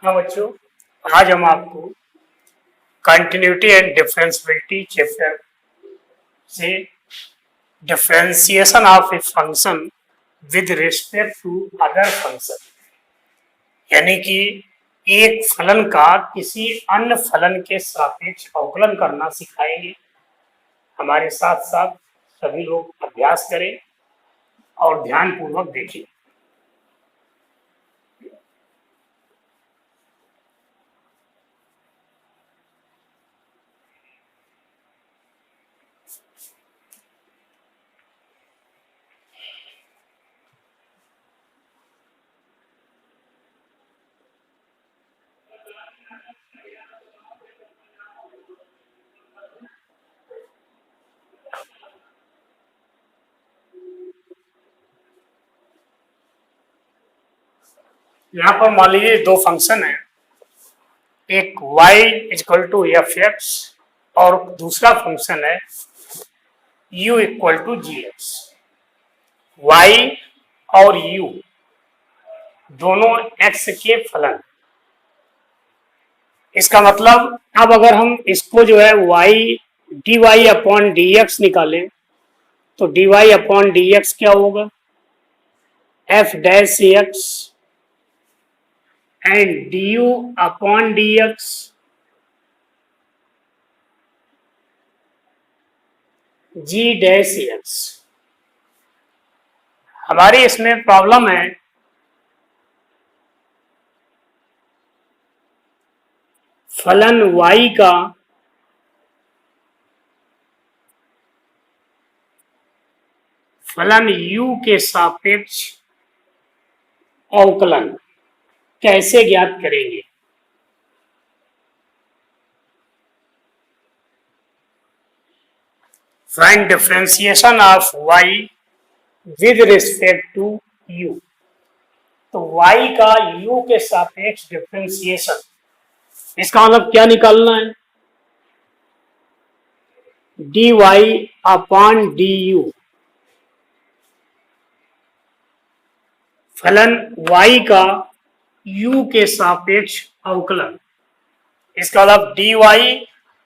हाँ बच्चों, आज हम आपको कंटिन्यूटी एंड डिफरेंशियबिलिटी चैप्टर से differentiation of a function with respect to other function, यानी कि एक फलन का किसी अन्य फलन के सापेक्ष अवकलन करना सिखाएंगे। हमारे साथ साथ सभी लोग अभ्यास करें और ध्यानपूर्वक देखें। यहाँ पर मान लीजिए दो फंक्शन है, एक y equal to f x और दूसरा फंक्शन है u equal to g x. y और u दोनों x के फलन। इसका मतलब अब अगर हम इसको जो है y d Y upon D x निकालें तो d Y upon D x क्या होगा, f dash x and d u upon D x g dash x. हमारी इसमें प्रॉब्लम है फलन y का फलन u के सापेक्ष अवकलन कैसे ज्ञात करेंगे। Find differentiation of y with respect to u। तो y का u के सापेक्ष डिफरेंशिएशन, इसका मतलब क्या निकालना है, d Y upon d u. फलन y का u के सापेक्ष अवकलन, इसका मतलब d Y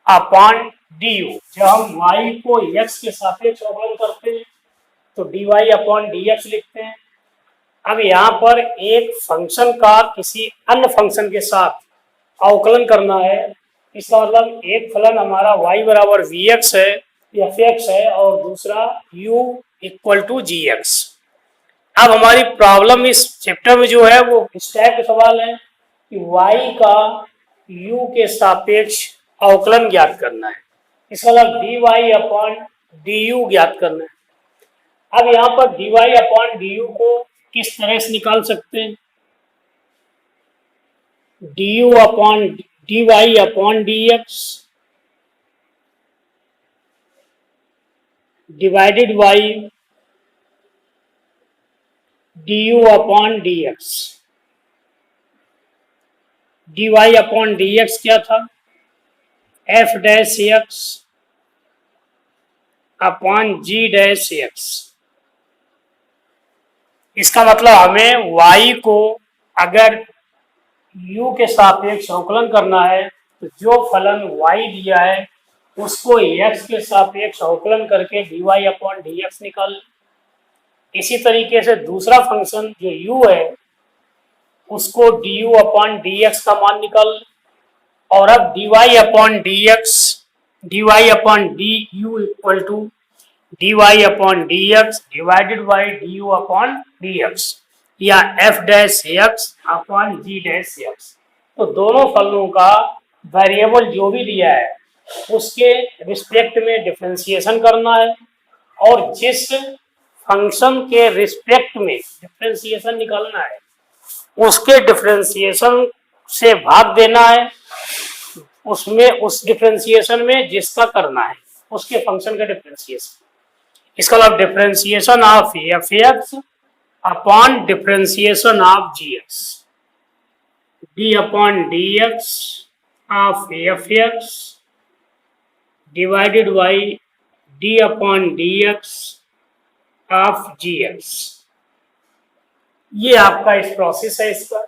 upon d u. जब हम y को x के सापेक्ष अवकलन करते हैं तो d Y upon D x लिखते हैं। अब यहाँ पर एक फंक्शन का किसी अन्य फंक्शन के साथ अवकलन करना है, इसका मतलब एक फलन हमारा y बराबर वी एक्स है, एफ एक्स है, और दूसरा u equal to g x. अब हमारी प्रॉब्लम इस चैप्टर में जो है वो इस टाइप के सवाल है कि y का u के सापेक्ष अवकलन ज्ञात करना है, इसका मतलब d Y upon d u ज्ञात करना है। अब यहाँ पर d Y upon d u को किस तरह से निकाल सकते हैं, d u upon d Y upon D x divided by d u upon D x. D Y upon D x क्या था, f dash x upon g dash x. इसका मतलब हमें y को अगर u के सापेक्ष अवकलन करना है तो जो फलन y दिया है उसको x के सापेक्ष अवकलन करके d Y upon D x निकाल। इसी तरीके से दूसरा फंक्शन जो u है उसको d u upon D x का मान निकाल, और अब d Y upon D x, d Y upon d u equal to d Y upon D x divided by d u upon D x, या f dash x upon g dash x. तो दोनों फलनों का variable जो भी दिया है उसके रिस्पेक्ट में डिफरेंशिएशन करना है, और जिस फंक्शन के रिस्पेक्ट में डिफरेंशिएशन निकालना है उसके डिफरेंशिएशन से भाग देना है, उसमें उस डिफरेंशिएशन में जिसका करना है उसके फंक्शन का डिफरेंशिएशन। इसका मतलब differentiation of f x upon differentiation of g x, d upon D x of f x divided by d upon D x of g x. ये आपका इस प्रोसेस है इसका।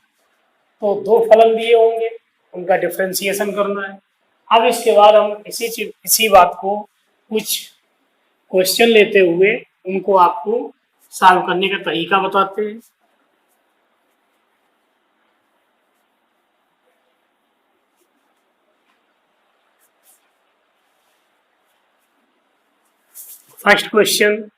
तो दो फलन दिए होंगे, उनका डिफरेंशिएशन करना है। अब इसके बाद हम इसी बात को कुछ क्वेश्चन लेते हुए उनको आपको सॉल्व करने का तरीका बताते हैं। First question,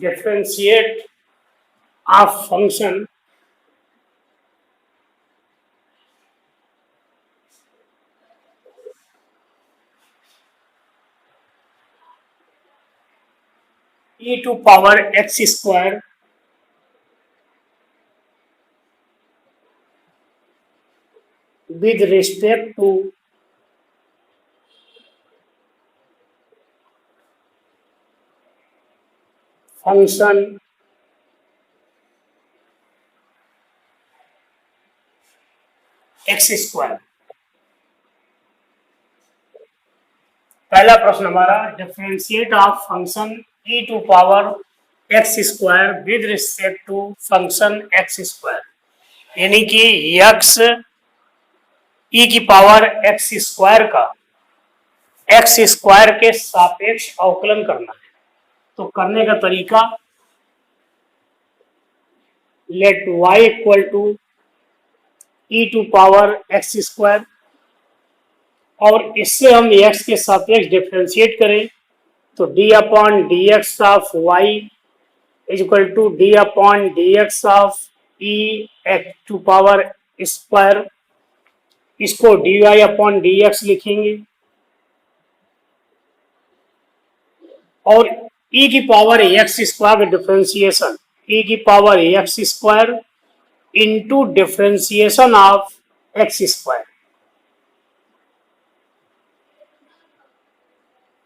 differentiate of function e to power x square with respect to function x square। पहला प्रश्न हमारा, differentiate of function e to power x square with respect to function x square, यानी कि x e की power x square का x square के सापेक्ष अवकलन करना है। तो करने का तरीका, let y equal to e to power x square, और इससे हम x के सापेक्ष डिफरेंशिएट करें तो d upon D x of Y is equal to D upon D x of E X to power square. इसको D Y upon D X लिखेंगे और e की पावर एक्स स्क्वायर का डिफरेंशिएशन e की power x square into differentiation of x square.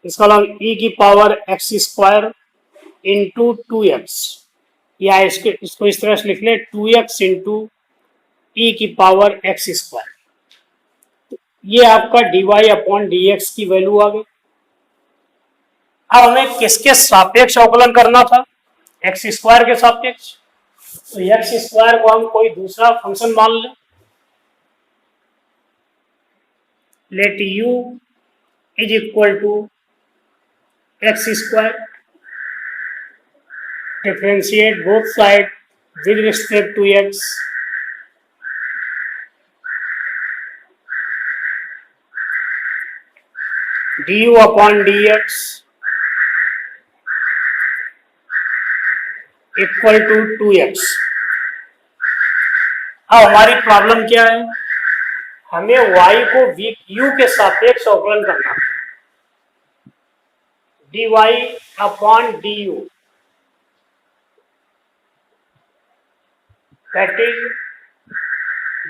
इसका नाम e की power x square into 2x, या इसको इस तरह से लिख ले 2x इंटू ई की पावर एक्स स्क्वायर। ये आपका dy अपॉन डी एक्स की वैल्यू आ गई। अब हमें किसके सापेक्ष अवकलन करना था? एक्स स्क्वायर के सापेक्ष। तो एक्स स्क्वायर को हम कोई दूसरा फंक्शन मान लें, let u is equal to x square, differentiate both sides with respect to x, du upon dx equal to 2x। अब हमारी प्रॉब्लम क्या है? हमें y को u के सापेक्ष अवकलन करना है। dy upon du, that is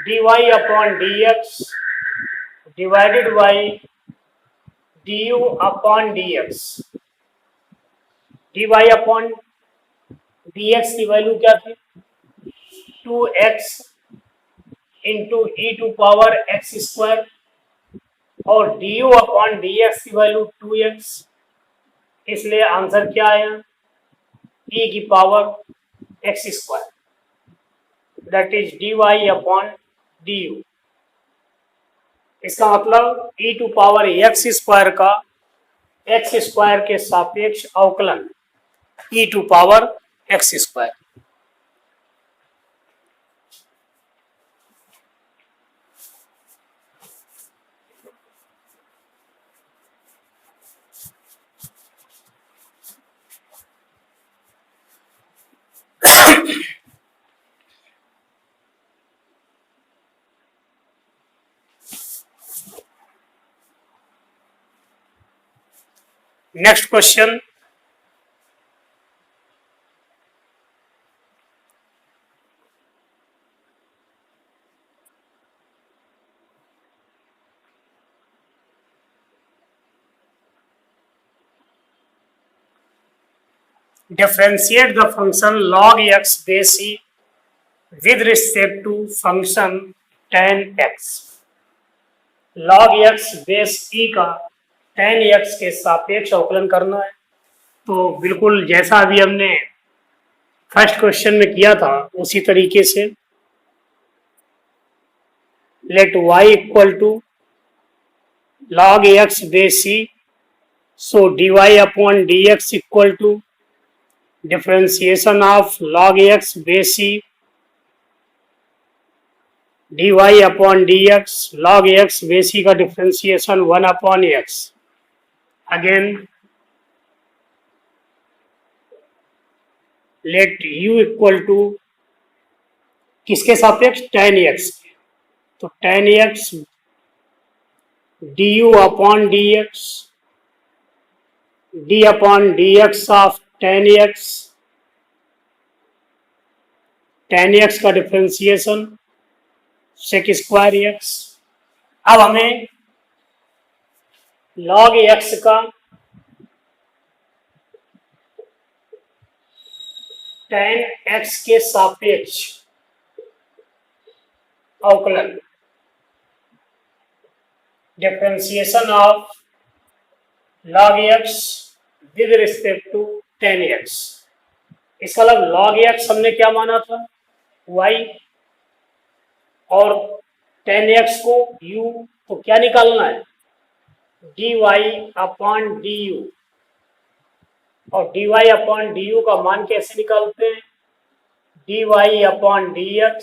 dy upon dx divided by du upon dx। dy upon dx की वैल्यू क्या थी? 2x into e to power x square, और du अपॉन dx की वैल्यू 2x, इसलिए आंसर क्या आया? e की power x square, that is dy upon du। इसका मतलब e to power x square का एक्स स्क्वायर के सापेक्ष अवकलन e to power x square. Next question, differentiate the function log x base e with respect to function tan x। log x base e का tan x के सापेक्ष अवकलन करना है। तो बिल्कुल जैसा अभी हमने फर्स्ट क्वेश्चन में किया था उसी तरीके से let y equal to log x base e, so dy upon dx equal to differentiation of log x base e dy upon dx, log x base e का differentiation 1 upon x। Again let u equal to किसके सापेक्ष tan x के, तो tan x du upon dx d upon dx of tan x का differentiation sec square x. अब हमें log x का tan x के सापेक्ष अवकलन differentiation of log x with respect to tan x। इसका मतलब log x हमने क्या माना था y और tan x को u, तो क्या निकालना है dy अपॉन du, और dy अपॉन du का मान कैसे निकालते हैं dy upon dx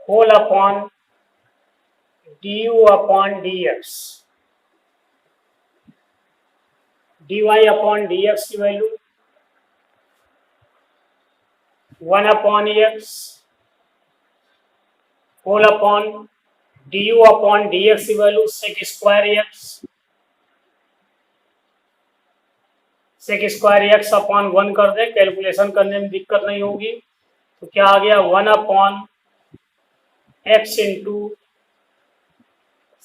whole upon du upon dx। dy upon dx की value 1 upon x whole upon du upon dx की value sec square x, sec square x upon 1 कर दे, calculation करने में दिक्कत नहीं होगी। तो क्या आ गया 1 upon x into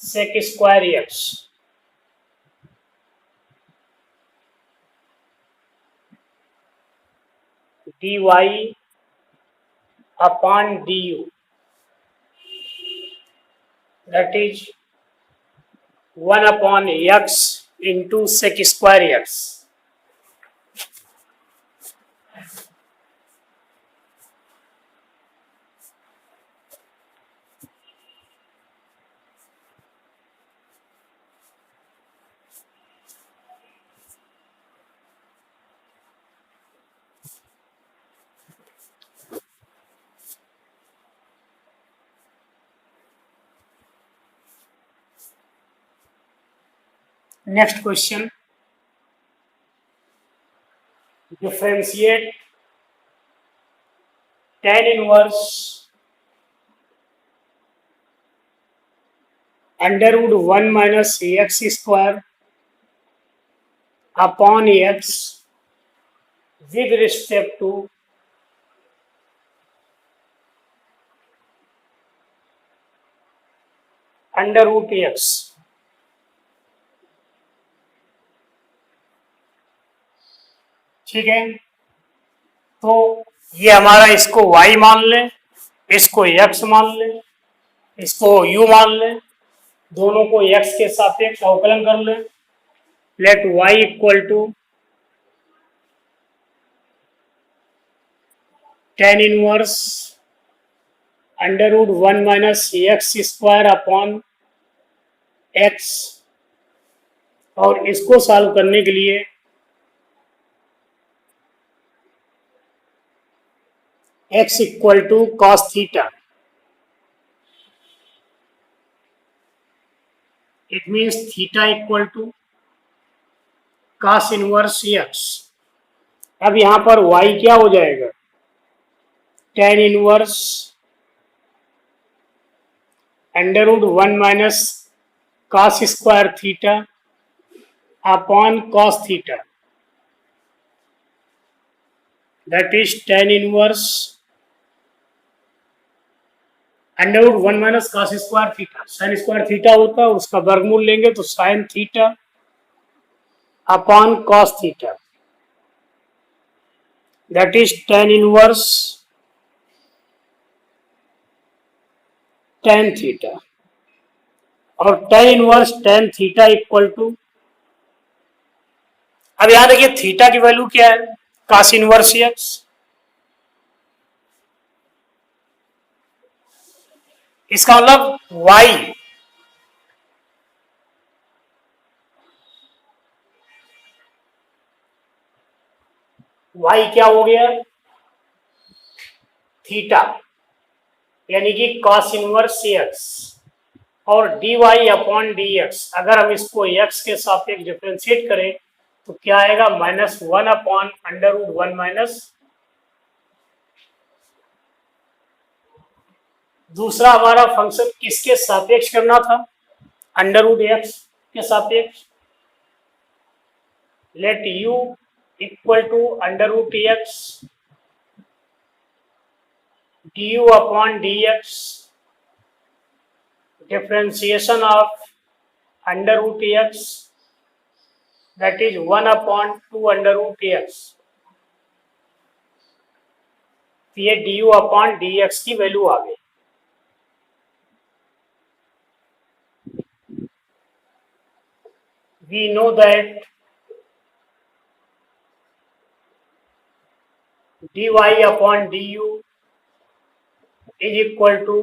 sec square x. dy upon du that is 1 upon x into sec square x। Next question, differentiate tan inverse under root 1 minus x square upon x with respect to under root x. ठीक है, तो ये हमारा इसको y मान ले, इसको x मान ले, इसको u मान ले, दोनों को x के सापेक्ष अवकलन कर ले। Let y equal to tan inverse under root 1 minus x square upon x, और इसको सॉल्व करने के लिए x equal to cos theta, it means theta equal to cos inverse x। अब यहां पर y क्या हो जाएगा tan inverse under root 1 minus cos square theta upon cos theta, that is tan inverse under root 1 minus cos square theta. Sine square theta होता है, उसका वर्गमूल लेंगे तो sine theta upon cos theta. that is tan inverse tan theta, और tan inverse tan theta equal to, अब याद रखिए थीटा की वैल्यू क्या है, cos इनवर्स एक्स, इसका मतलब y क्या हो गया, थीटा, यानी कि cos इनवर्स एक्स, और dy अपॉन dx, अगर हम इसको x के सापेक्ष डिफरेंशिएट करें तो क्या आएगा, -1 अपॉन √1 माइनस, दूसरा हमारा फंक्शन किसके सापेक्ष करना था, √x के सापेक्ष, let u equal to √x du upon dx, differentiation of √x, that is 1 upon 2 √x, ये du अपॉन dx की वैल्यू आ गई। We know that dy upon du is equal to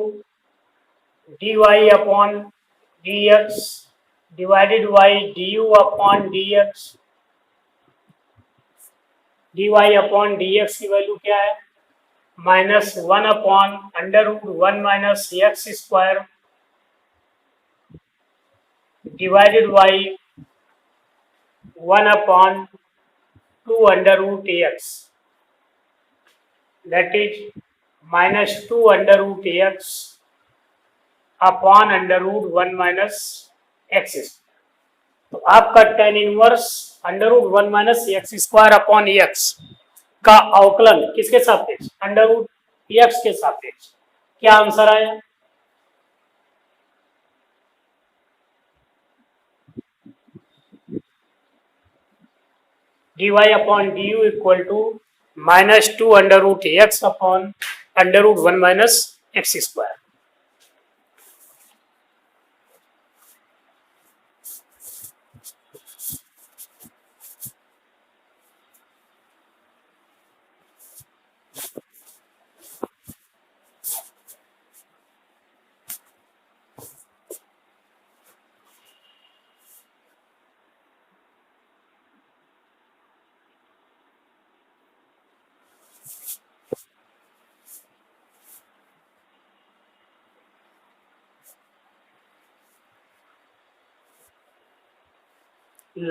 dy upon dx divided by du upon dx, dy upon dx की value क्या है, -1 upon √1 minus x square divided by 1 upon 2 √x, that is -2 √x upon √1 minus x. तो आपका tan inverse √1 minus x square upon x का अवकलन किसके सापेक्ष, √x के सापेक्ष, क्या आंसर आया, dy upon du equal to -2 √x upon √1 minus x square.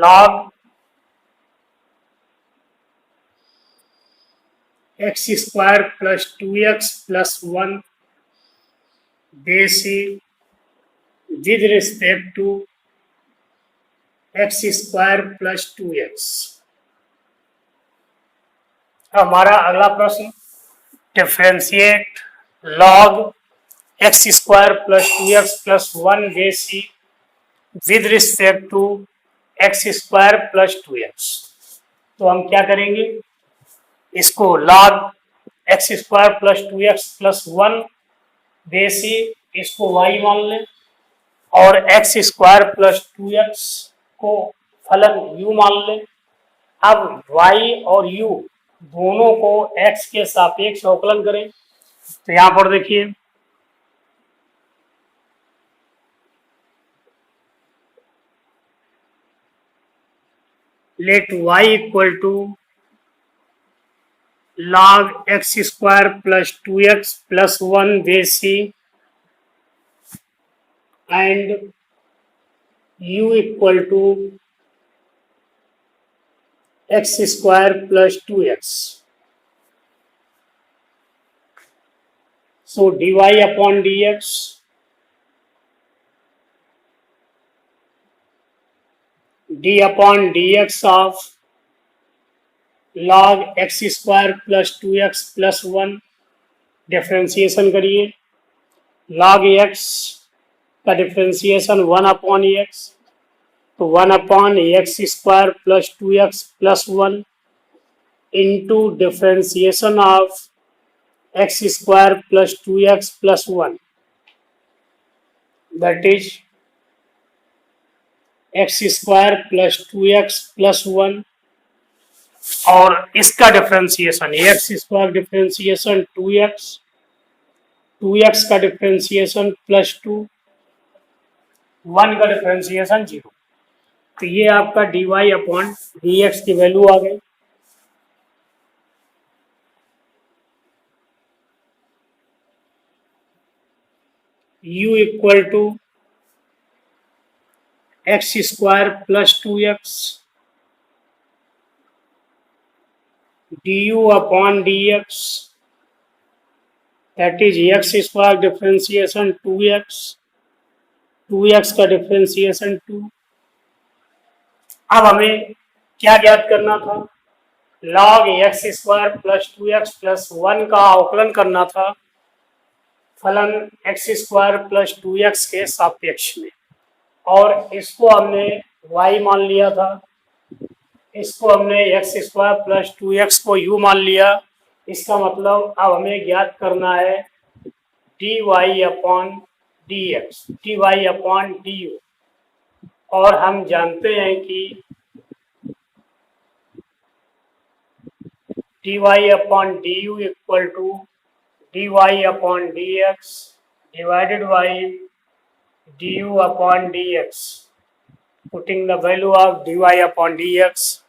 log x square plus 2x plus 1 base with respect to x square plus 2x। हमारा अगला प्रश्न, differentiate log x square plus 2x plus 1 base with respect to x square plus 2x। तो हम क्या करेंगे, इसको log x square plus 2x plus 1 base इसको y मान लें, और x स्क्वायर प्लस 2x को फलन u मान लें। अब y और u दोनों को x के सापेक्ष अवकलन करें। तो यहां पर देखिए, let y equal to log x square plus 2x plus 1 base and u equal to x square plus 2x। So dy upon dx d upon dx of log x square plus 2x plus 1, differentiation करिए, log x का differentiation 1 upon x, तो 1 upon x square plus 2x plus 1 into differentiation of x square plus 2x plus 1, that is x square plus 2x plus 1, और इसका differentiation x square differentiation 2x, 2x का differentiation plus 2, 1 का differentiation 0। तो ये आपका dy upon dx की value आ गई। u equal to x square plus 2x du upon dx, that is x square differentiation 2x, 2x का डिफरेंशिएशन 2। अब हमें क्या ज्ञात करना था? log x square plus 2x plus 1 का अवकलन करना था फलन एक्स स्क्वायर प्लस 2x के सापेक्ष में, और इसको हमने y मान लिया था, इसको हमने एक्स स्क्वायर प्लस 2x को u मान लिया। इसका मतलब अब हमें ज्ञात करना है dy upon dx, dy upon du, और हम जानते हैं कि dy upon du equal to dy upon dx divided by du upon dx, putting the value of dy upon dx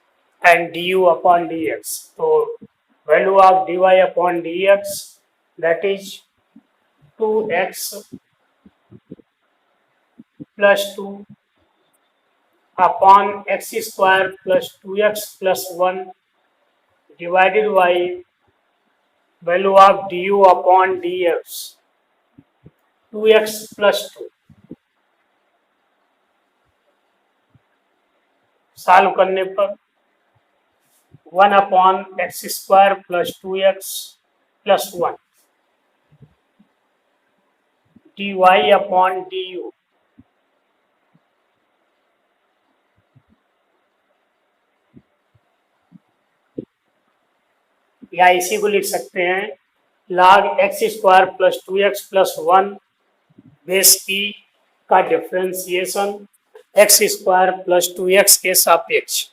and du upon dx. So value of dy upon dx, that is 2x plus 2 upon x square plus 2x plus 1 divided by value of du upon dx, 2x plus 2। Solve करने पर 1 upon x square plus 2x plus 1 dy upon du, या इसी को लिख सकते हैं log x square plus 2x plus 1 base p का differentiation x square plus 2x के सापेक्ष।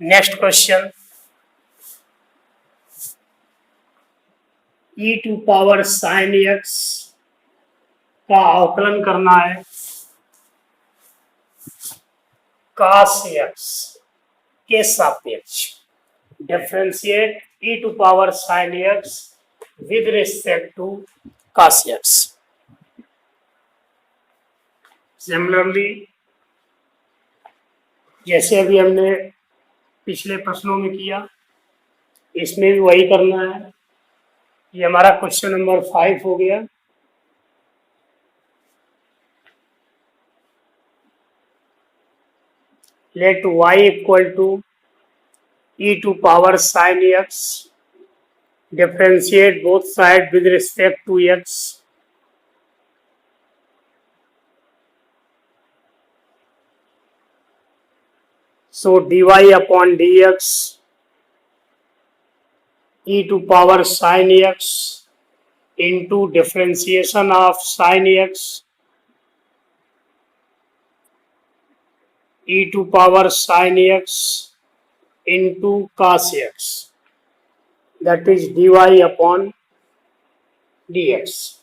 Next question, e to power sine x का अवकलन करना है cos x के सापेक्ष। Differentiate e to power sine x with respect to cos x। Similarly जैसे अभी हमने पिछले प्रश्नों में किया, इसमें भी वही करना है। ये हमारा क्वेश्चन नंबर 5 हो गया। Let y equal to e to power sine x, differentiate both side with respect to x, so dy upon dx e to power sin x into differentiation of sin x e to power sin x into cos x, that is dy upon dx।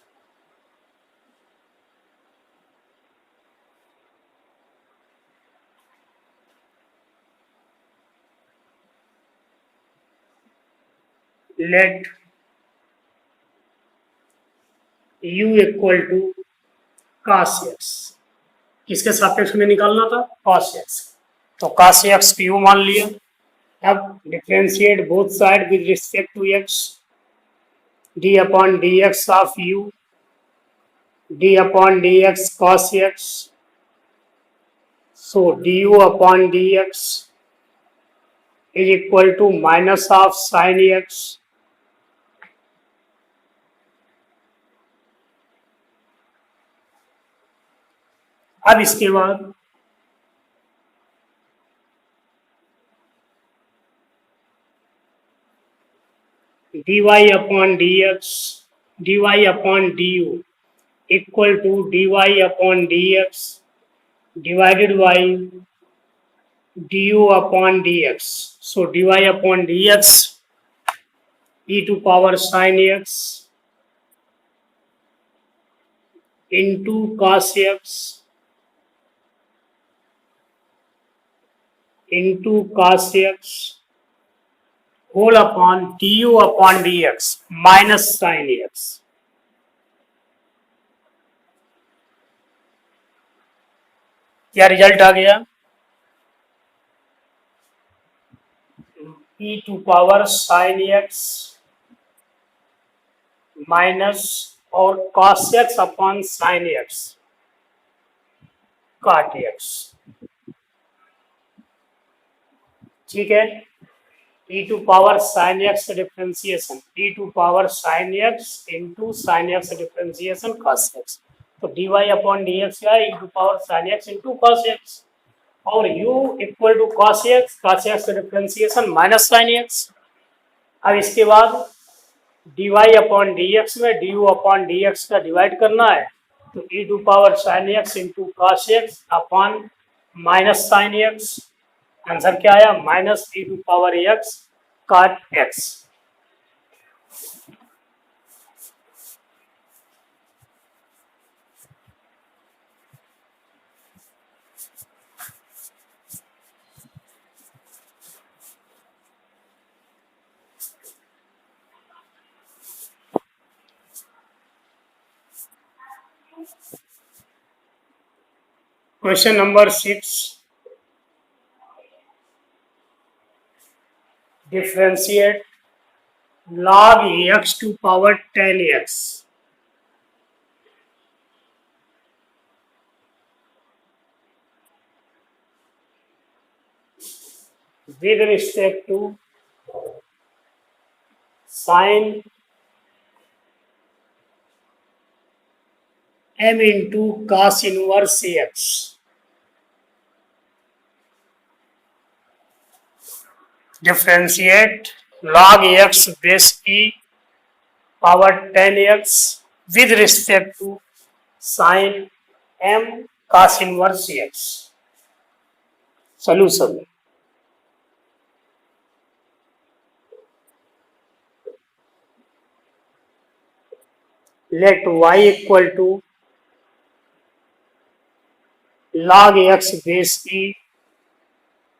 Let u equal to cos x, किसके सापेक्ष में निकालना था? cos x। तो cos x की u मान लिया। अब differentiate both side with respect to x, d upon dx of u, d upon dx cos x. So du upon dx is equal to minus of sin x. अब इसके बाद dy upon dx, dy upon du equal to dy upon dx divided by du upon dx. So dy upon dx e to power sin x into cos x into cos x whole upon du upon dx minus sin x. क्या result आ गया? e to power sin x minus और cos x upon sin x cot x. ठीक है, e to power sin x differentiation e to power sin x into sin x differentiation cos x. तो dy upon dx क्या है? e to power sin x into cos x और u equal to cos x differentiation minus sin x. अब इसके बाद dy upon dx में du upon dx का divide करना है, तो e to power sin x into cos x upon minus sin x. Answer क्या आया? Minus e to power x cot x. Question number 6. Differentiate log x to power 10x with respect to sin m into cos inverse x. Differentiate log x base e power 10x with respect to sin m cos inverse x. Solution. Let y equal to log x base e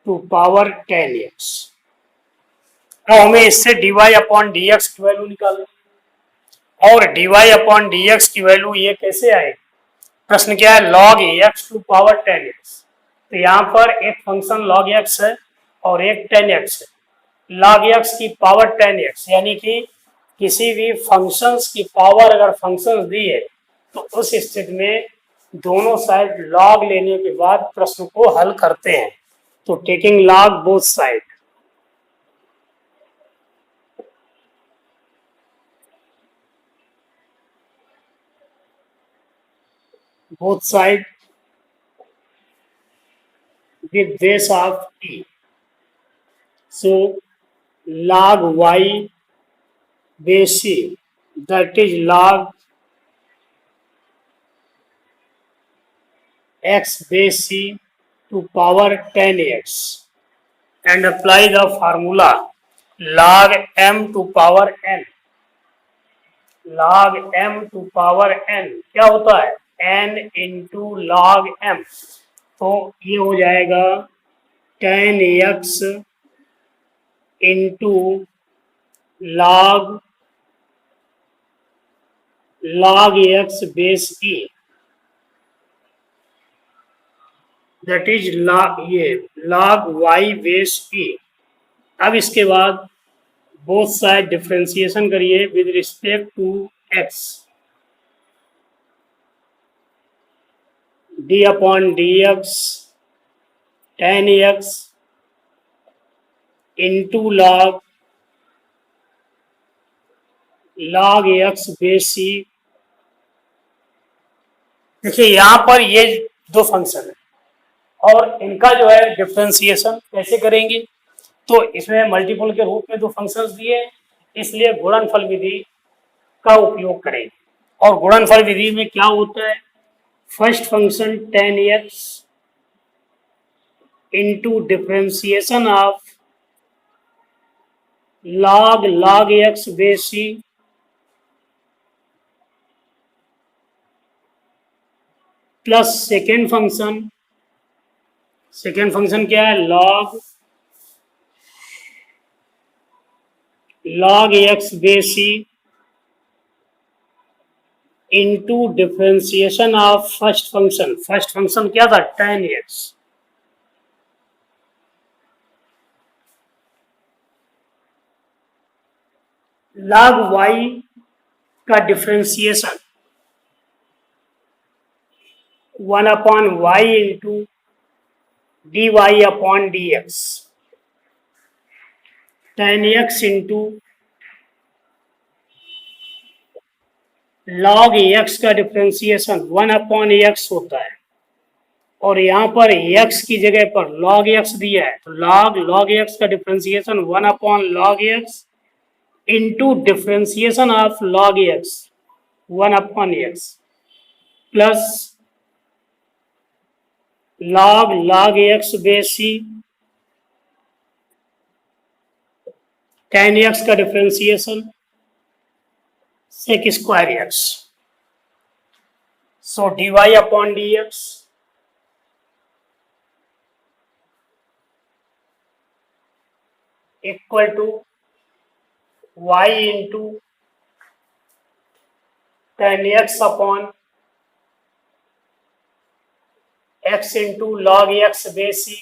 to power 10x. अब हमें इससे dy upon dx की value निकालनी है और dy upon dx की value ये कैसे आए? प्रश्न क्या है? log x to power 10x. तो यहाँ पर एक फंक्शन log x है और एक 10x है. log x की पावर 10x यानी कि किसी भी फंक्शंस की पावर अगर फंक्शंस दी है तो उस स्थिति में दोनों साइड log लेने के बाद प्रश्न को हल करते हैं. तो taking log both side, both side with base of e. So log y base e, that is log x base e to power 10x and apply the formula log m to power n. log m to power n क्या होता है? n into log m. तो ये हो जाएगा 10x into log x base e, that is log y बेस e. अब इसके बाद बोथ साइड डिफरेंशिएशन करिए with respect to x, d upon D x ten x into log x base c. देखिए यहाँ पर ये दो फंक्शन है और इनका जो है डिफरेंशिएशन कैसे करेंगे, तो इसमें मल्टीपल के रूप में दो फंक्शंस दिए, इसलिए गुणनफल विधि का उपयोग करेंगे। और गुणनफल विधि में क्या होता है, first function ten x into differentiation of log x base c plus second function क्या है, log x base c into differentiation of first function क्या था, टेन एक्स। लॉग वाई का differentiation 1 upon y into d Y upon D x, ten x into log x का differentiation 1 upon x होता है और यहाँ पर एक्स की जगह पर लॉग एक्स दिया है, तो लॉग एक्स का differentiation 1 upon log x into differentiation of log x 1 upon x plus log x base c tan x का differentiation sec square x, so d Y upon D x equal to y into tan x upon x into log x base c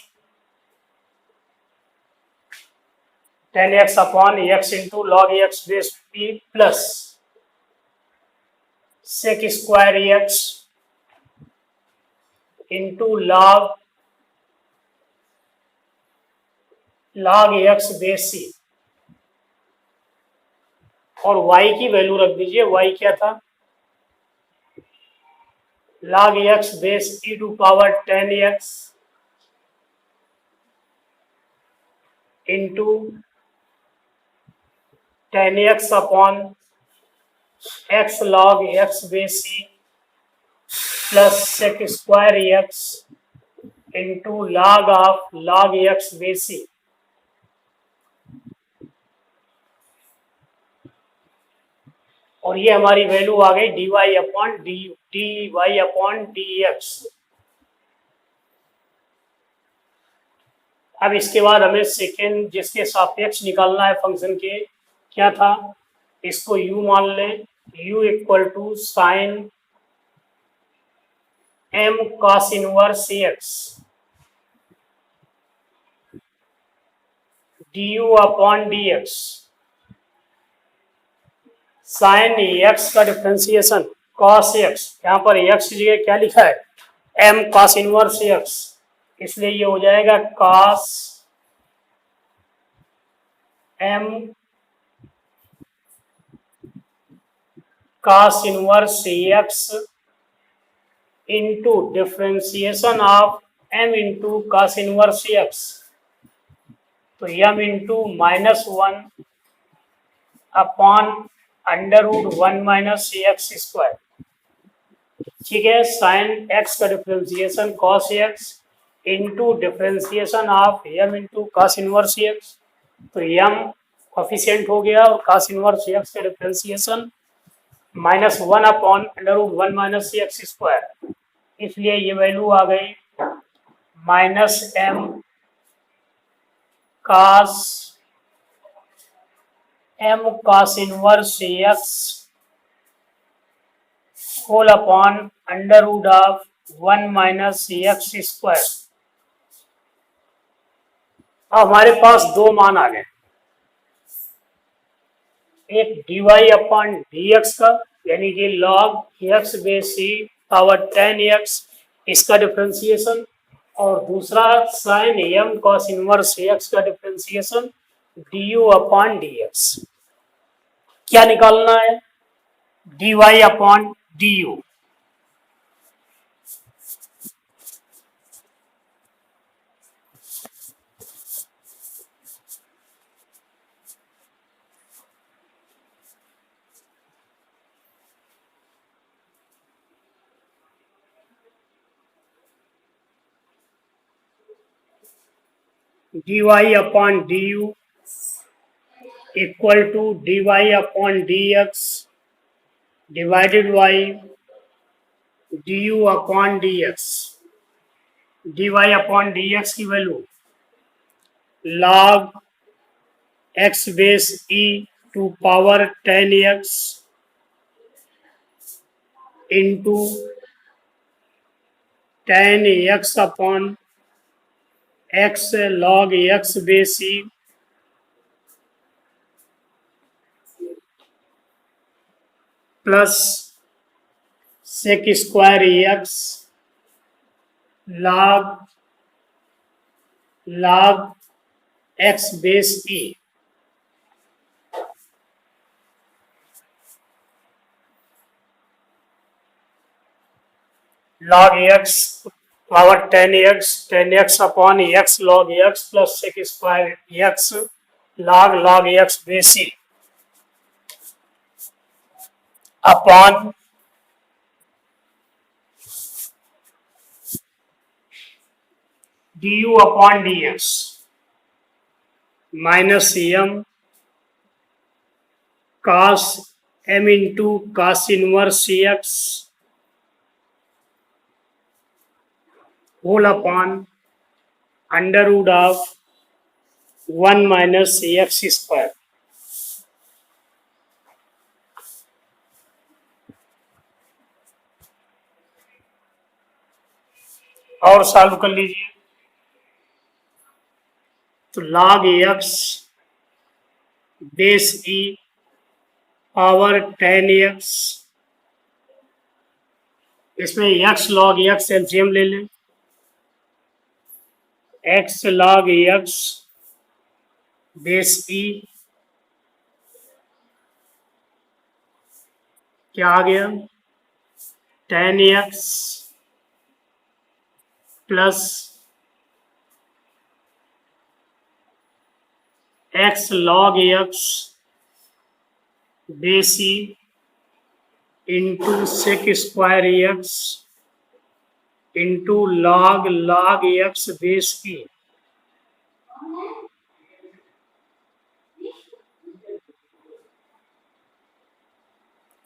tan x upon x into log x base c plus sec square x into log x base c और y की value रख दीजिए, y क्या था, log x base e to power 10x into 10x upon x log x base c plus sec square x into log x base c। और ये हमारी value आ गई d Y upon D x. अब इसके बाद हमें सेकेंड जिसके सापेक्ष निकालना है फंक्शन के, क्या था, इसको u मान लें, u equal to sine m cos inverse x du upon dx। Sine x का डिफरेंशिएशन cos x, यहाँ पर x की जगह क्या लिखा है, m cos इनवर्स x, इसलिए ये हो जाएगा cos m cos inverse x into differentiation of m into cos inverse x, तो m into -1 upon √1 minus x square. ठीक है, साइन x का differentiation cos x into differentiation of m into cos inverse x, तो m coefficient हो गया और cos inverse x का differentiation -1 upon √1 minus x square, इसलिए ये वैल्यू आ गई -m cos inverse x whole upon √1 minus x square. अब हमारे पास दो मान आ गए, एक dy/dx का, यानी कि log x base c power 10x इसका डिफ्रेंसिएशन, और दूसरा sine m cos inverse x का डिफ्रेंसिएशन du/dx। क्या निकालना है? dy/du। dy/du equal to dy/dx divided by du/dx। dy/dx की value log x base e to power 10x into 10x upon x log x base e plus sec square x log x base e। log x power 10x upon x log x plus sec square x log x base e upon du/dx minus m cos m into cos inverse x whole upon under root of 1 minus x square. और solve कर लीजिए। तो log x base e power 10x, इसमें x log x LCM ले लें। x log x base e क्या आ गया? 10x प्लस x log x base e into sec square x into log x base e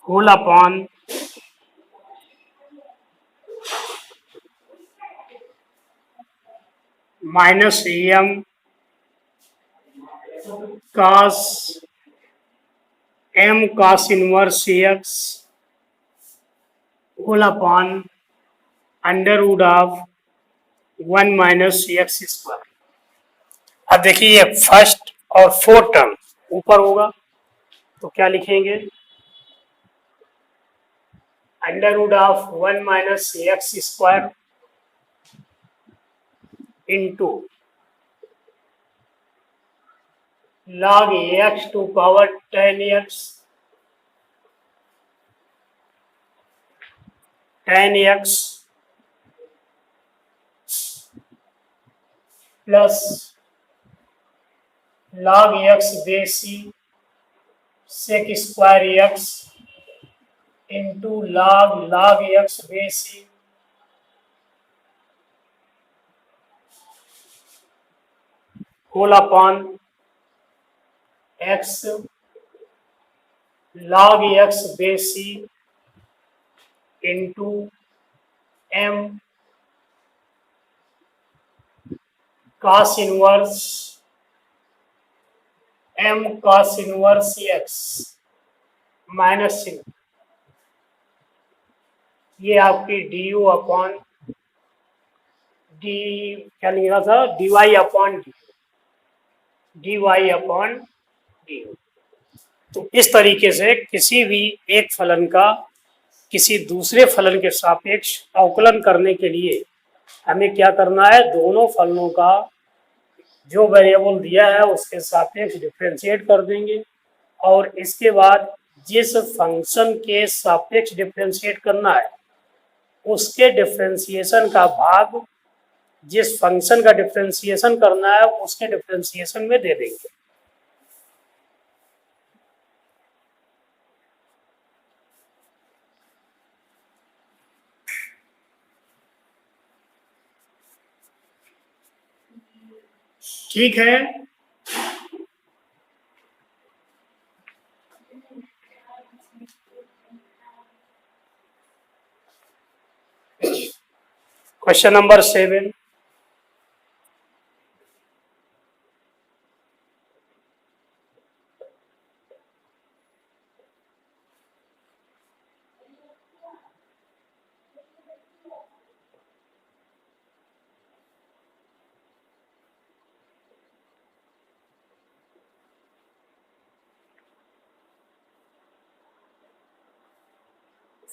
whole upon minus m cos m cos inverse x whole upon under root of 1 minus x square. अब देखिए ये first और fourth term ऊपर होगा तो क्या लिखेंगे? Under root of 1 minus x square into log x to power 10x plus log x base e sec square x into log x base e whole upon x log x base e into m cos inverse x minus चिन्ह, ये आपकी du upon D क्या लिख रहा था? dy अपॉन D. तो इस तरीके से किसी भी एक फलन का किसी दूसरे फलन के सापेक्ष अवकलन करने के लिए हमें क्या करना है, दोनों फलनों का जो वेरिएबल दिया है उसके सापेक्ष डिफरेंशिएट कर देंगे और इसके बाद जिस फंक्शन के सापेक्ष डिफरेंशिएट करना है उसके डिफरेंशिएशन का भाग जिस फंक्शन का डिफरेंशिएशन करना है उसके डिफरेंशिएशन में दे देंगे। ठीक है, question number 7,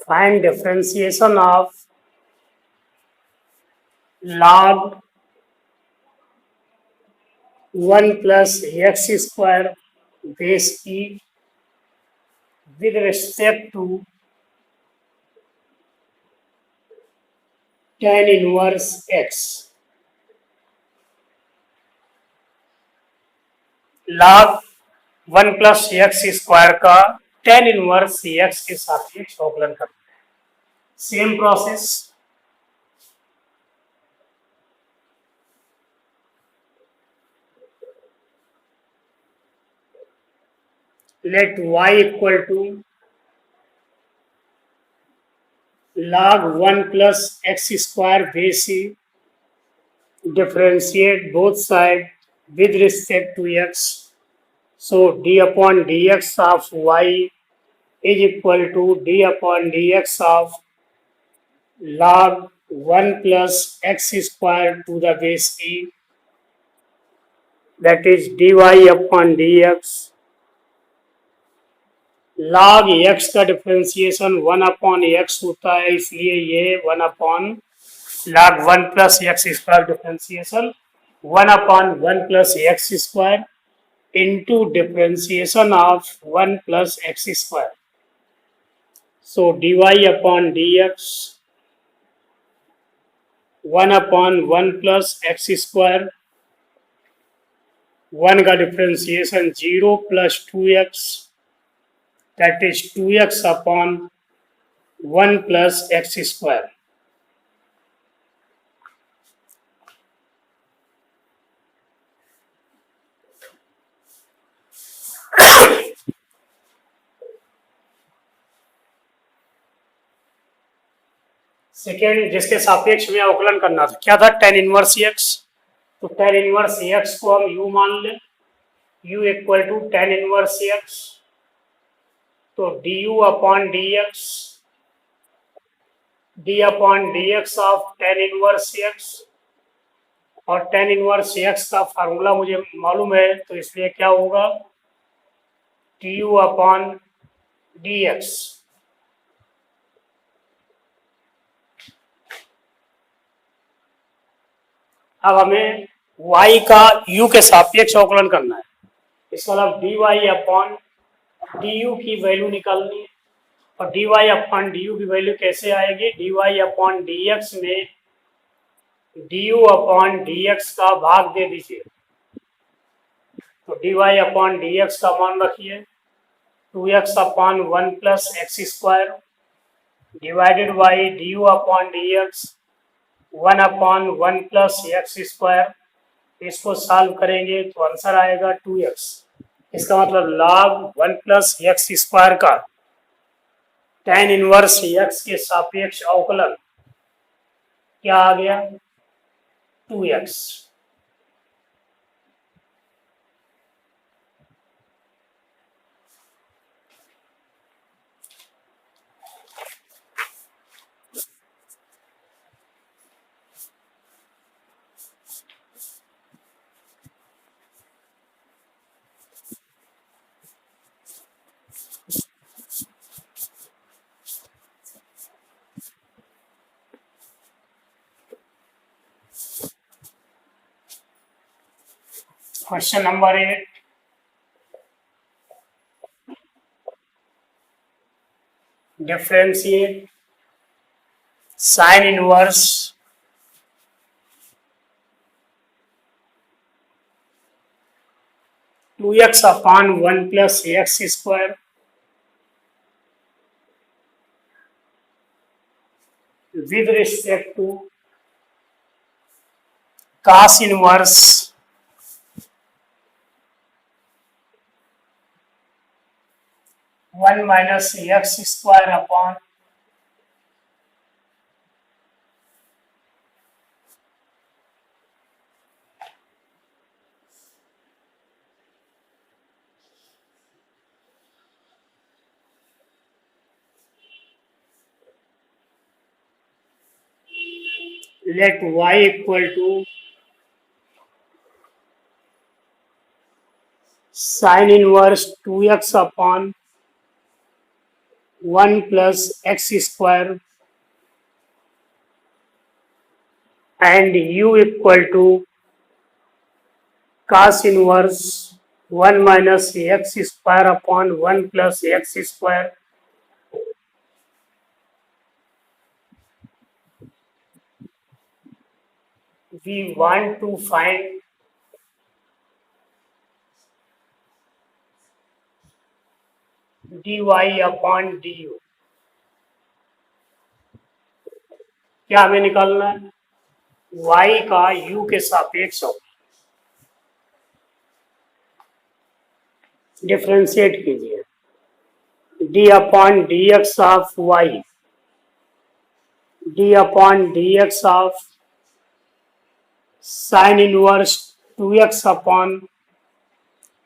find differentiation of log 1 plus x square base e with respect to tan inverse x। log 1 plus x square का tan इनवर्स x के सापेक्ष अवकलन करना है। Same process, let y equal to log 1 plus x square base e, differentiate both sides with respect to x, so d upon dx of y is equal to d upon dx of log 1 plus x square to the base e, that is dy upon dx। log x का differentiation 1 upon x होता है, इसलिए ये 1 upon log 1 plus x square differentiation 1 upon 1 plus x square into differentiation of 1 plus x square, so dy upon dx 1 upon 1 plus x square, 1 का differentiation 0 plus 2x, that is 2x upon 1 plus x square। Second जिसके सापेक्ष में अवकलन करना था क्या था, tan inverse x। तो tan इनवर्स x को हम u मान लें, u equal to tan inverse x, तो du upon dx, d upon dx of tan inverse x, और tan इनवर्स x का फार्मूला मुझे मालूम है तो इसलिए क्या होगा, du अपॉन dx। अब हमें y का u के सापेक्ष अवकलन करना है, इसका मतलब dy अपॉन du की वैल्यू निकालनी है, और dy अपॉन du की वैल्यू कैसे आएगी, dy अपॉन dx में du अपॉन dx का भाग दे दीजिए, तो dy अपॉन dx का मान रखिए 2x upon 1 plus x square divided by du upon dx 1 upon 1 plus x square, इसको सॉल्व करेंगे तो आंसर आएगा 2x। इसका मतलब log 1 प्लस एक्स स्क्वायर का tan इनवर्स x के सापेक्ष अवकलन क्या आ गया, 2x। Question number 8, differentiate sin inverse to x upon 1 plus x square with respect to cos inverse 1 minus x square upon let y equal to sin inverse 2x upon 1 plus x square and u equal to cos inverse 1 minus x square upon 1 plus x square we want to find dy upon du. क्या हमें निकालना है? y का u के सापेक्ष हो, differentiate कीजिए d upon D x of y, d upon D x of sine inverse 2x upon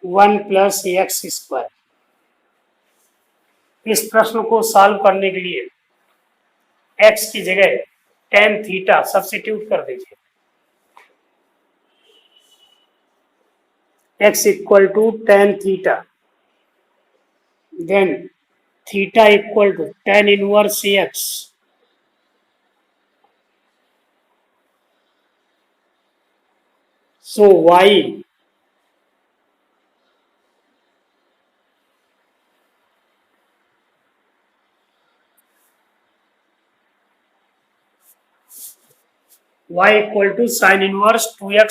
1 plus x square. इस प्रश्न को सॉल्व करने के लिए x की जगह tan थीटा सब्स्टिट्यूट कर दीजिए। x equal to tan theta, then theta equal to tan inverse x, so y equal to sine inverse 2x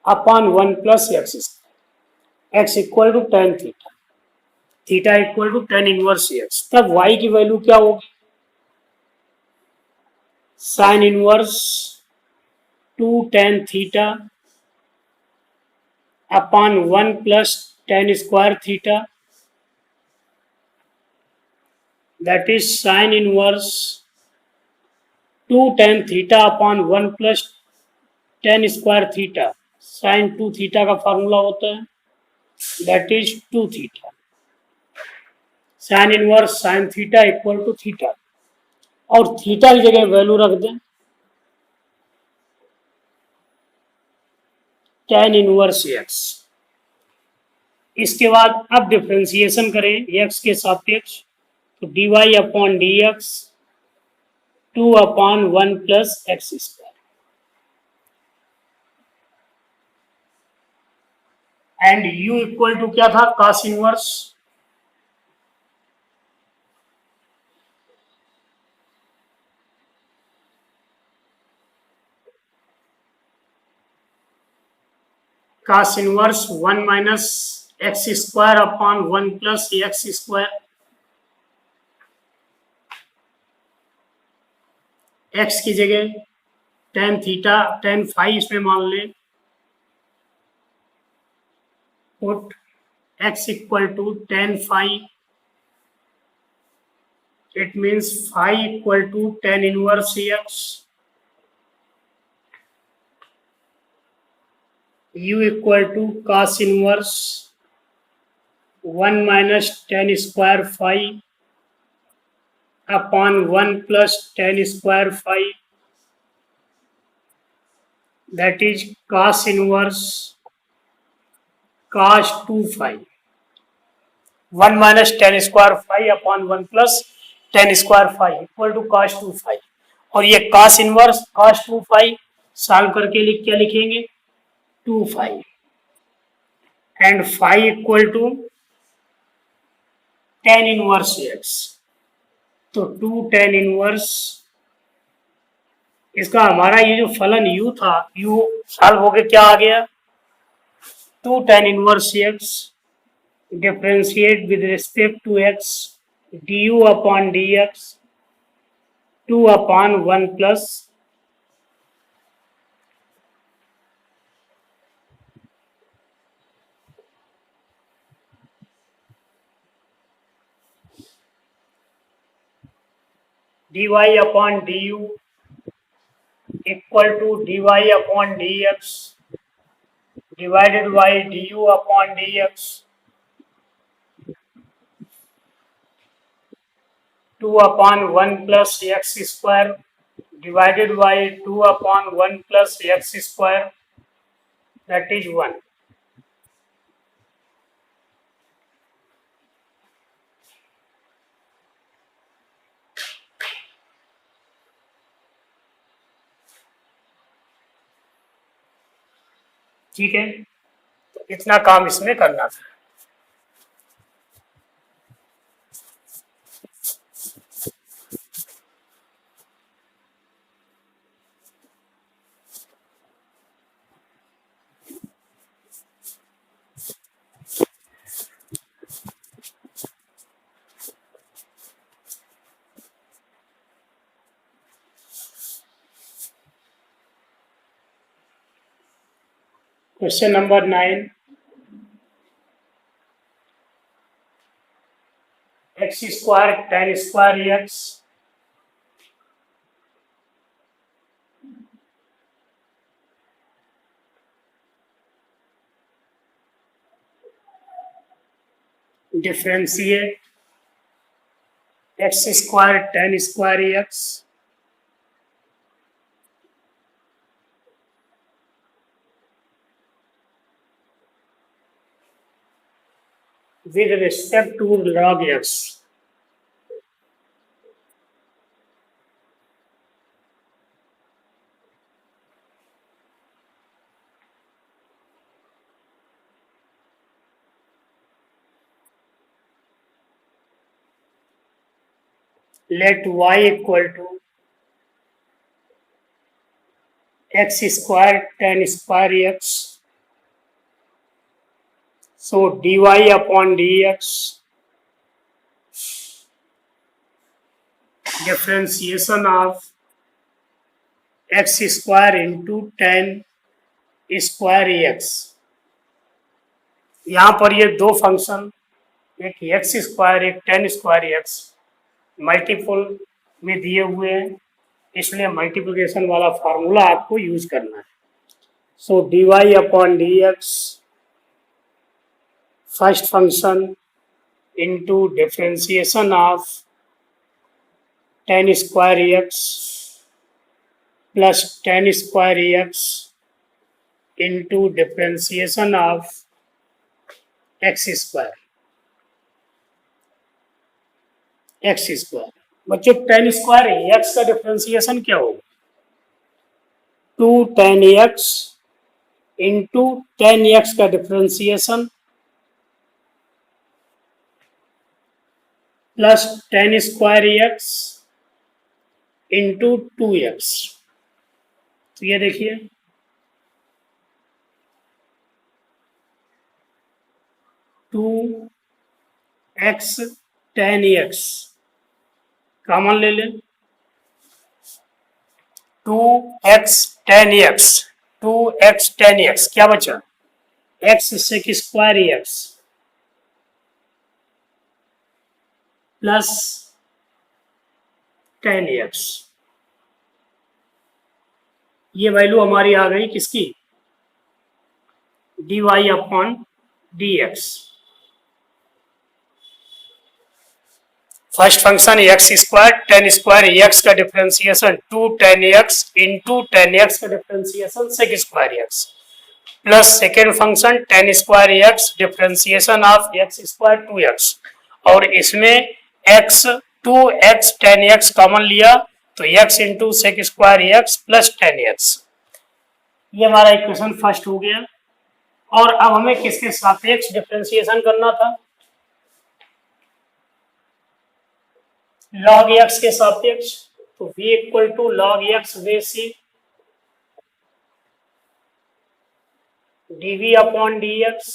upon 1 plus x, x equal to tan theta, theta equal to tan inverse x। तब y की value क्या होगी? Sine inverse 2 tan theta upon 1 plus tan square theta, that is sin inverse 2 tan theta upon 1 plus tan square theta. sin 2 theta का formula होता है that is 2 theta. sin inverse sin theta equal to theta, और theta की जगह value रख दें tan inverse x। इसके बाद अब डिफरेंशिएशन करें x के सापेक्ष, तो dy अपॉन D x 2 upon 1 plus x square and u equal to क्या था? cos inverse cos inverse 1 minus x square upon 1 plus x square, x की जगह tan थीटा tan फाई इसमें मान लें, put x equal to tan phi, it means phi equal to tan inverse x, u equal to cos inverse 1 minus tan square phi upon 1 plus tan square phi, that is cos inverse cos 2 phi, 1 minus tan square phi upon 1 plus tan square phi equal to cos 2 phi। और ये cos inverse cos 2 phi solve करके क्या लिखेंगे? 2 phi and phi equal to tan inverse x। तो 2 tan inverse, इसका हमारा ये जो फलन u था, u सॉल्व होके क्या आ गया, 2 tan inverse x differentiate with respect to x du upon dx 2 upon 1 plus dy upon du equal to dy upon dx divided by du upon dx 2 upon 1 plus x square divided by 2 upon 1 plus x square that is 1। ठीक है, तो इतना काम इसमें करना था। Question number 9, x square tan square x differentiate x square tan square x with respect to log x। Let y equal to x square tan square x। So dy upon dx differentiation of x square into tan square x। यहाँ पर ये दो function, एक x square एक tan square x multiple में दिए हुए हैं, इसलिए मल्टीप्लिकेशन वाला फार्मूला आपको यूज करना है। सो dy upon dx first function into differentiation of tan square x plus tan square x into differentiation of x square बच्चों tan स्क्वायर एक्स का डिफरेंशिएशन क्या होगा, 2 tan x into tan x का differentiation plus tan square x into 2x। तो ये देखिए 2x tan x common ले लें, 2x tan x क्या बचा, x sec square x plus tan x। ये वैल्यू हमारी आ गई किसकी, dy upon dx। First function x square tan square x का differentiation 2 tan x into tan x का differentiation sec square x plus second function tan square x differentiation of x square 2x, और इसमें x 2x tan x common लिया तो x into sec square x plus tan x। ये हमारा equation first हो गया। और अब हमें किसके सापेक्ष डिफरेंशिएशन करना था, log x के सापेक्ष। तो v equal to log x base c dv upon dx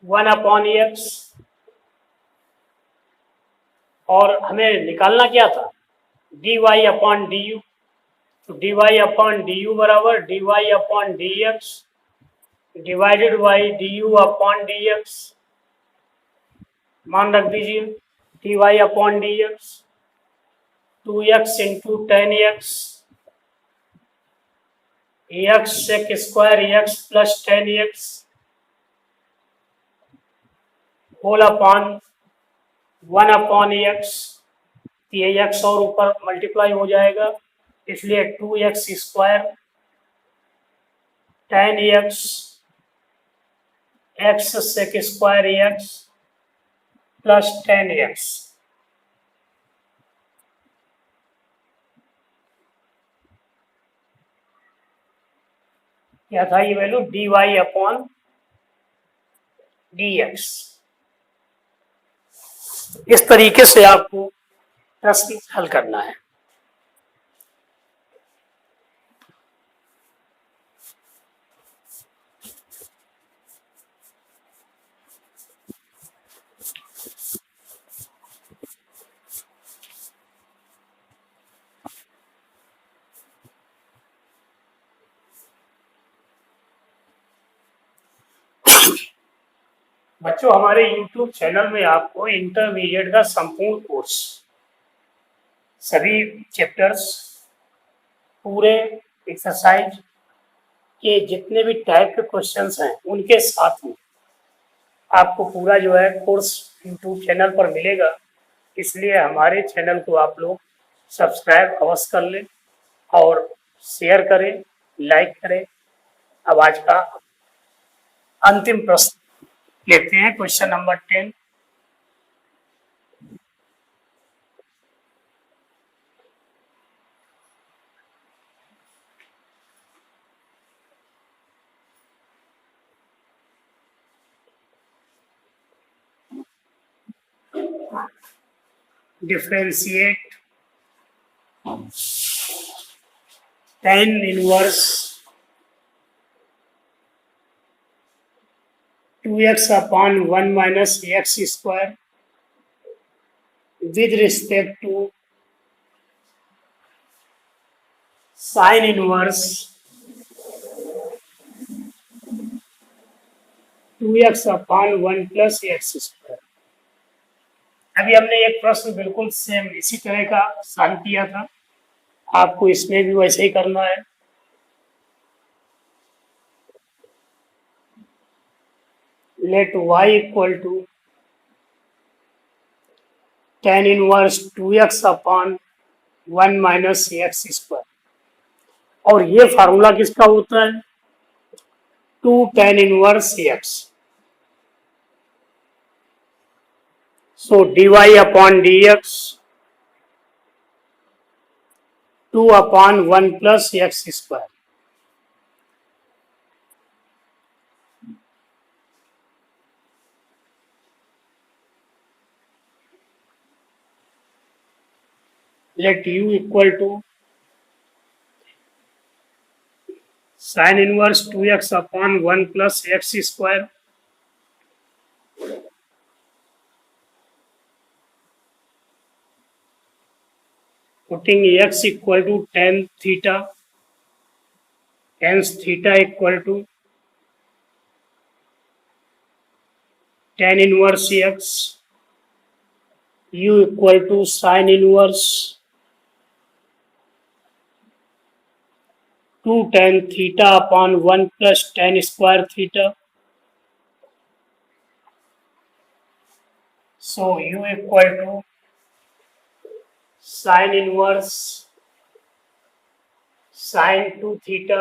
1 upon x, और हमें निकालना क्या था, dy अपॉन du। तो dy अपॉन du बराबर dy upon dx divided by du upon dx, मान रख दीजिए dy upon dx 2x into 10x x sec square x plus 10x whole upon 1 upon x, ये x और ऊपर multiply हो जाएगा, इसलिए 2x square 10x x sec square x plus 10x। क्या था ये वैल्यू, dy अपॉन dx। इस तरीके से आपको प्रश्न हल करना है। बच्चों, हमारे YouTube चैनल में आपको इंटरमीडिएट का संपूर्ण कोर्स, सभी चैप्टर्स, पूरे एक्सरसाइज के जितने भी टाइप के क्वेश्चंस हैं उनके साथ में आपको पूरा जो है कोर्स YouTube चैनल पर मिलेगा। इसलिए हमारे चैनल को आप लोग सब्सक्राइब अवश्य कर लें और शेयर करें, लाइक करें। अब आज का अंतिम प्रश्न लेते हैं, question number 10। Differentiate tan inverse 2x upon 1 minus x square with respect to sin inverse 2x upon 1 plus x square. अभी हमने एक प्रश्न बिल्कुल सेम इसी तरह का सॉल्व किया था, आपको इसमें भी वैसे ही करना है। Let y equal to tan inverse 2x upon 1 minus x square, और ये फार्मूला किसका होता है, 2 tan inverse x। So dy upon dx 2 upon 1 plus x square। Let u equal to sin inverse 2x upon 1 plus x square putting x equal to tan theta, hence theta equal to tan inverse x, u equal to sin inverse 2 tan theta upon 1 plus tan square theta। So u equal to sin inverse sin 2 theta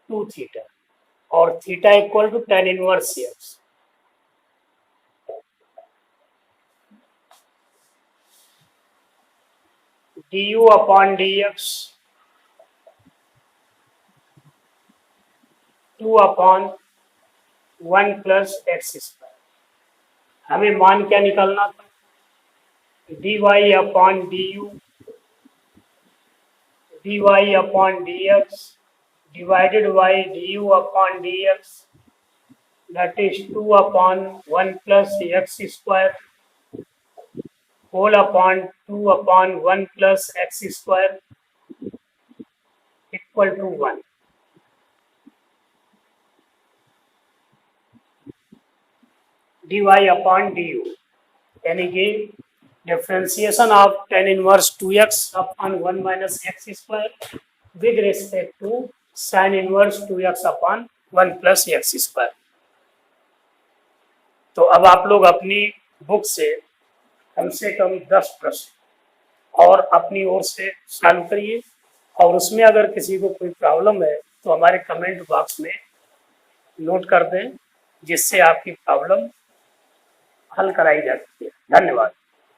2 theta और theta equal to tan inverse x। du upon dx 2/1 plus x square. हमें मान क्या निकालना था, dy/du dy/dx divided by du/dx, that is 2/1 plus x square whole upon 2/1 plus x square equal to 1। dy/du यानी कि differentiation of tan inverse 2x/1 minus x square with respect to sin inverse 2x/1 plus x square। तो अब आप लोग अपनी book से कम 10 प्रश्न और अपनी ओर से सॉल्व करिए, और उसमें अगर किसी को कोई प्रॉब्लम है तो हमारे कमेंट बॉक्स में नोट कर दें, जिससे आपकी प्रॉब्लम हल कराई जा सकती है। धन्यवाद।